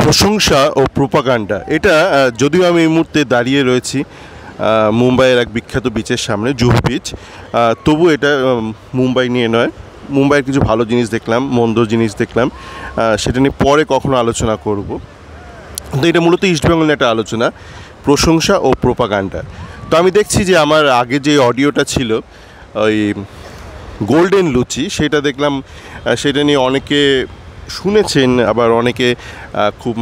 প্রশংসা ও প্রোপাগান্ডা এটা যদিও আমি এই মুহূর্তে দাঁড়িয়ে রয়েছি মুম্বাইয়ের এক বিখ্যাত বিচের সামনে জুহু বিচ, তবু এটা মুম্বাই নিয়ে নয়। মুম্বাইয়ের কিছু ভালো জিনিস দেখলাম, মন্দ জিনিস দেখলাম, সেটা নিয়ে পরে কখনো আলোচনা করব। তো এটা মূলত ইস্টবেঙ্গল নিয়ে একটা আলোচনা, প্রশংসা ও প্রোপাগান্ডা। তো আমি দেখছি যে আমার আগে যে অডিওটা ছিল ওই গোল্ডেন লুচি, সেটা দেখলাম সেটা নিয়ে অনেকে শুনেছেন, আবার অনেকে খুব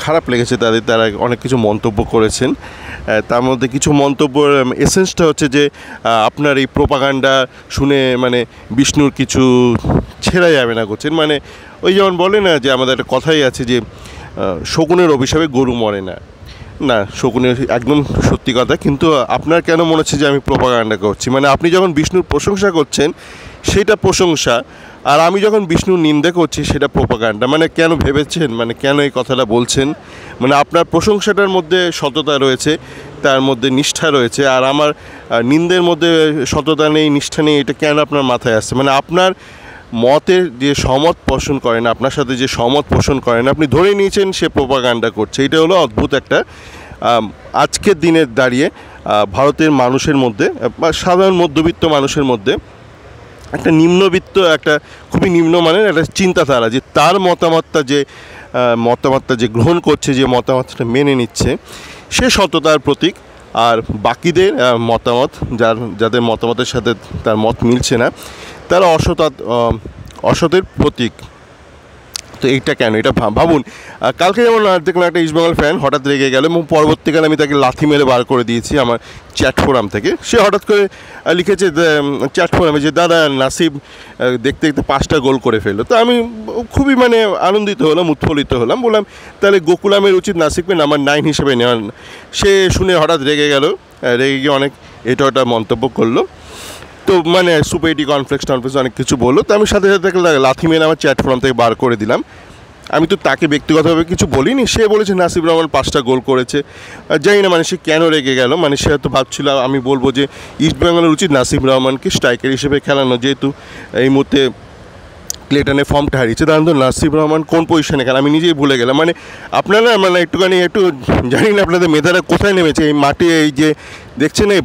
খারাপ লেগেছে তাদের, তারা অনেক কিছু মন্তব্য করেছেন। তার মধ্যে কিছু মন্তব্যর এসেন্সটা হচ্ছে যে আপনার এই প্রোপাগান্ডা শুনে বিষ্ণুর কিছু ছেড়া যাবে না করছেন। ওই যেমন বলে না যে আমাদের একটা কথাই আছে যে শকুনের অভিশাপে গরু মরে না। না, শকুনের একদম সত্যি কথা, কিন্তু আপনার কেন মনে হচ্ছে যে আমি প্রোপাগান্ডা করছি? আপনি যখন বিষ্ণুর প্রশংসা করছেন সেটা প্রশংসা, আর আমি যখন বিষ্ণুর নিন্দা করছি সেটা প্রোপাগান্ডা। কেন ভেবেছেন, কেন এই কথাটা বলছেন? আপনার প্রশংসাটার মধ্যে সততা রয়েছে, তার মধ্যে নিষ্ঠা রয়েছে, আর আমার নিন্দের মধ্যে সততা নেই, নিষ্ঠা নেই, এটা কেন আপনার মাথায় আসছে? আপনার মতের যে সমত পোষণ করেন, আপনার সাথে যে সমত পোষণ করেন, আপনি ধরে নিয়েছেন সে প্রোপাগান্ডা করছে। এটা হলো অদ্ভুত একটা আজকের দিনে দাঁড়িয়ে ভারতের মানুষের মধ্যে বা সাধারণ মধ্যবিত্ত মানুষের মধ্যে একটা নিম্নবিত্ত, একটা খুবই নিম্নমানের একটা চিন্তাধারা, যে তার মতামতটা যে গ্রহণ করছে, যে মতামতটা মেনে নিচ্ছে, সে সততার প্রতীক। আর বাকিদের মতামত, যাদের মতামতের সাথে তার মত মিলছে না, তারা অসতের প্রতীক। তো এইটা কেন? এটা ভাবুন। কালকে যেমন দেখলাম একটা ইস্টবেঙ্গল ফ্যান হঠাৎ রেগে গেল, এবং পরবর্তীকালে আমি তাকে লাথি মেরে বার করে দিয়েছি আমার চ্যাট ফোরাম থেকে। সে হঠাৎ করে লিখেছে চ্যাট ফোরামে যে দাদা নাসিব দেখতে দেখতে 5টা গোল করে ফেললো। তো আমি খুবই আনন্দিত হলাম, উৎফুল্লিত হলাম, বললাম তাহলে গোকুলামের উচিত নাসিবকে নাম্বার 9 হিসেবে নেওয়ার। সে শুনে হঠাৎ রেগে গেল, রেগে গিয়ে অনেক এটা ওটা মন্তব্য করলো। তো সুপারিটি কনফ্লেক্স অনেক কিছু বললো। তো আমি সাথে সাথে লাথি মেরে আমার চ্যাট ফোরাম থেকে বার করে দিলাম। আমি তো তাকে ব্যক্তিগতভাবে কিছু বলিনি। সে বলেছে নাসিব রহমান 5টা গোল করেছে। জানি না সে কেন রেগে গেল। সে হয়তো ভাবছিল আমি বলবো যে ইস্টবেঙ্গলের উচিত নাসিব রহমানকে স্ট্রাইকার হিসেবে খেলানো, যেহেতু এই মুহূর্তে ক্লেটনের ফর্মটা হারিয়েছে। তার তো নাসিব রহমান কোন পজিশনে খেলা আমি নিজেই ভুলে গেলাম। আপনারা একটু জানি না আপনাদের মেধারা কোথায় নেমেছে। এই মাঠে এই যে দেখছেন এই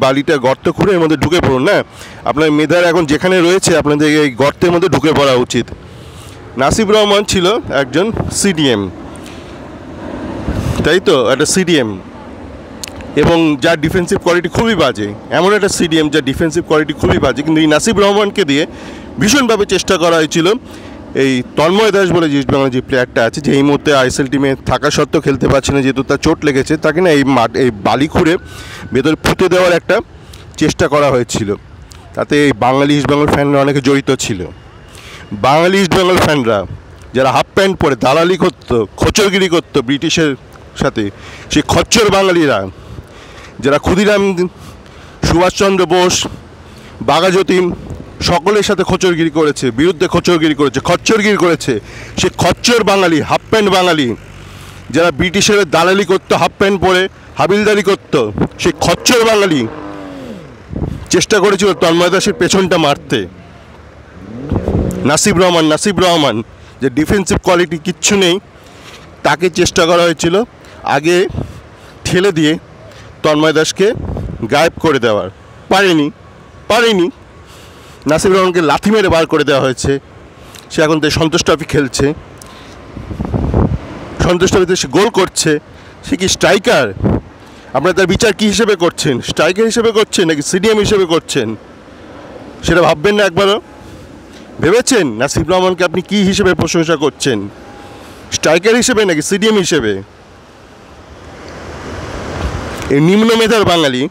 বালিটা গর্ত খুঁড়ে এর মধ্যে ঢুকে পড়ুন না। আপনার মেধারা এখন যেখানে রয়েছে আপনাদের এই গর্তের মধ্যে ঢুকে পড়া উচিত। নাসিব রহমান ছিল একজন সিডিএম, তাই তো, একটা সিডিএম, এবং যার ডিফেন্সিভ কোয়ালিটি খুবই বাজে। এমন একটা সিডিএম যার ডিফেন্সিভ কোয়ালিটি খুবই বাজে, কিন্তু এই নাসিব রহমানকে দিয়ে ভীষণভাবে চেষ্টা করা হয়েছিল এই তন্ময় দাস বলে যে ইস্টবেঙ্গলের যে প্লেয়ারটা আছে, যে এই মুহূর্তে আইএসএল টিমে থাকা সত্ত্বেও খেলতে পারছে না যেহেতু তার চোট লেগেছে, তাকে না এই বালি খুঁড়ে ভেতরে পুঁতে দেওয়ার একটা চেষ্টা করা হয়েছিল। তাতে এই বাঙালি ইস্টবেঙ্গল ফ্যানরা অনেকে জড়িত ছিল। বাঙালি ইস্টবেঙ্গল ফ্যানরা যারা হাফ প্যান্ট পরে দালালি করতো, খোঁচরগিরি করতো ব্রিটিশের সাথে, সেই খচ্চর বাঙালিরা, যারা ক্ষুদিরাম, সুভাষচন্দ্র বোস, বাঘাযতীন সকলের সাথে খচ্চরগিরি করেছে, বিরুদ্ধে খচ্চরগিরি করেছে, সে খচ্চর বাঙালি, হাফ প্যান্ট বাঙালি, যারা ব্রিটিশের দালালি করতো, হাফ প্যান্ট পরে হাবিলদারি করতো, সেই খচ্চর বাঙালি চেষ্টা করেছিল তন্ময় দাসের পেছনটা মারতে। নাসিব রহমান যে ডিফেন্সিভ কোয়ালিটি কিচ্ছু নেই, তাকে চেষ্টা করা হয়েছিল আগে ঠেলে দিয়ে তন্ময় দাসকে গায়েব করে দেওয়ার। পারেনি। নাসিব রহমানকে লাথি মেরে বার করে দেওয়া হয়েছে। সে এখন সন্তোষ ট্রফি খেলছে, সন্তোষ ট্রফিতে সে গোল করছে। সে কি স্ট্রাইকার? আপনারা তার বিচার কী হিসেবে করছেন? স্ট্রাইকার হিসেবে করছেন নাকি সিডিএম হিসেবে করছেন? সেটা ভাববেন না একবারও? ভেবেছেন নাসিব রহমানকে আপনি কী হিসেবে প্রশংসা করছেন? স্ট্রাইকার হিসেবে নাকি সিডিএম হিসেবে? এই নিম্ন মেধার বাঙালি,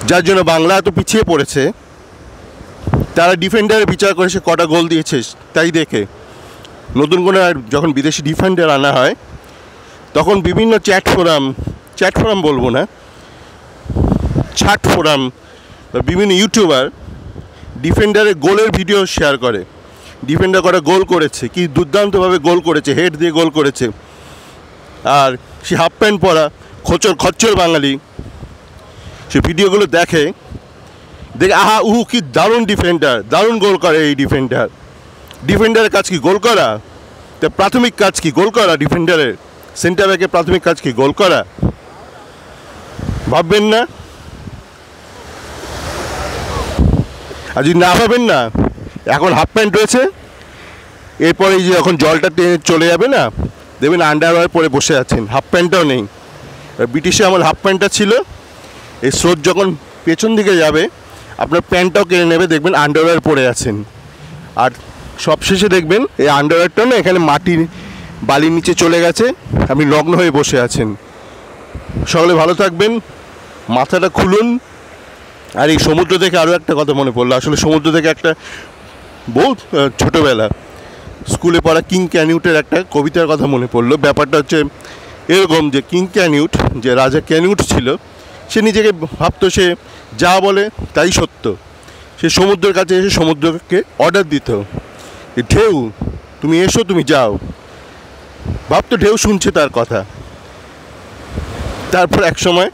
যার জন্য বাংলা এত পিছিয়ে পড়েছে, তারা ডিফেন্ডারের বিচার করে সে কটা গোল দিয়েছে তাই দেখে। নতুন করে যখন বিদেশি ডিফেন্ডার আনা হয় তখন বিভিন্ন চ্যাট ফোরাম বলবো না, ছাট ফোরাম বা বিভিন্ন ইউটিউবার ডিফেন্ডারের গোলের ভিডিও শেয়ার করে। ডিফেন্ডার কটা গোল করেছে, কি দুর্দান্তভাবে গোল করেছে, হেড দিয়ে গোল করেছে, আর সে হাফ প্যান্ট পরা খচ্চর বাঙালি সে ভিডিওগুলো দেখে আহা কি দারুণ ডিফেন্ডার, দারুণ গোল করে এই ডিফেন্ডারের কাজ কি গোল করা? তা প্রাথমিক কাজ কি? গোল করা। ডিফেন্ডারের, সেন্টার ব্যাকের প্রাথমিক কাজ কি? গোল করা। ভাববেন না? আর যদি না ভাবেন না, এখন হাফ প্যান্ট রয়েছে, এরপরে এই যে যখন জলটা টেনে চলে যাবে না, দেখবেন আন্ডারওয়্যার পরে বসে আছেন, হাফ প্যান্টটাও নেই। ব্রিটিশে আমার হাফ প্যান্টটা ছিল, এই স্রোত যখন পেছন দিকে যাবে আপনার প্যান্টটাও কেড়ে নেবে, দেখবেন আন্ডারওয়্যার পরে আছেন। আর সবশেষে দেখবেন এই আন্ডারওয়্যারটা না এখানে মাটির বালির নিচে চলে গেছে, আপনি নগ্ন হয়ে বসে আছেন। সকলে ভালো থাকবেন, মাথাটা খুলুন। আর এই সমুদ্র থেকে আরও একটা কথা মনে পড়লো, আসলে সমুদ্র থেকে একটা বহুত ছোটোবেলা স্কুলে পড়া কিং ক্যানিউটের একটা কবিতার কথা মনে পড়লো। ব্যাপারটা হচ্ছে এরকম যে কিং ক্যানিউট, যে রাজা ক্যানিউট ছিল, সে নিজেকে ভাবতো সে যা বলে তাই সত্য। সে সমুদ্রের কাছে এসে সমুদ্রকে অর্ডার দিত, ঢেউ তুমি এসো, তুমি যাও। ভাবতো ঢেউ শুনছে তার কথা। তারপর এক সময়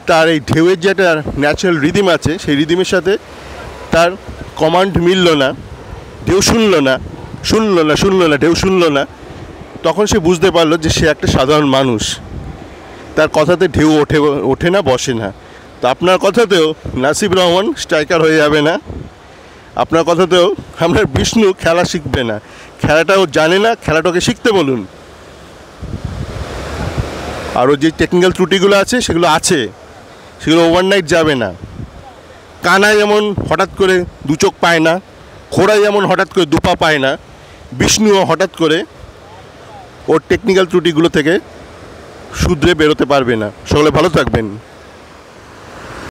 তার এই ঢেউয়ের যে একটা ন্যাচারাল রিদিম আছে, সেই রিদিমের সাথে তার কমান্ড মিলল না, ঢেউ শুনলো না, ঢেউ শুনলো না। তখন সে বুঝতে পারলো যে সে একটা সাধারণ মানুষ, তার কথাতে ঢেউ ওঠে না, বসে না। তো আপনার কথাতেও নাসিব রহমান স্ট্রাইকার হয়ে যাবে না, আপনার কথাতেও আপনার বিষ্ণু খেলা শিখবে না, খেলাটাও জানে না, খেলাটাকে শিখতে বলুন। আরও যে টেকনিক্যাল ত্রুটিগুলো আছে সেগুলো ওভারনাইট যাবে না। কানাই যেমন হঠাৎ করে দু চোখ পায় না, খোড়াই যেমন হঠাৎ করে দুপা পায় না, বিষ্ণুও হঠাৎ করে ওর টেকনিক্যাল ত্রুটিগুলো থেকে শুধরে বেরোতে পারবে না। সকলে ভালো থাকবেন।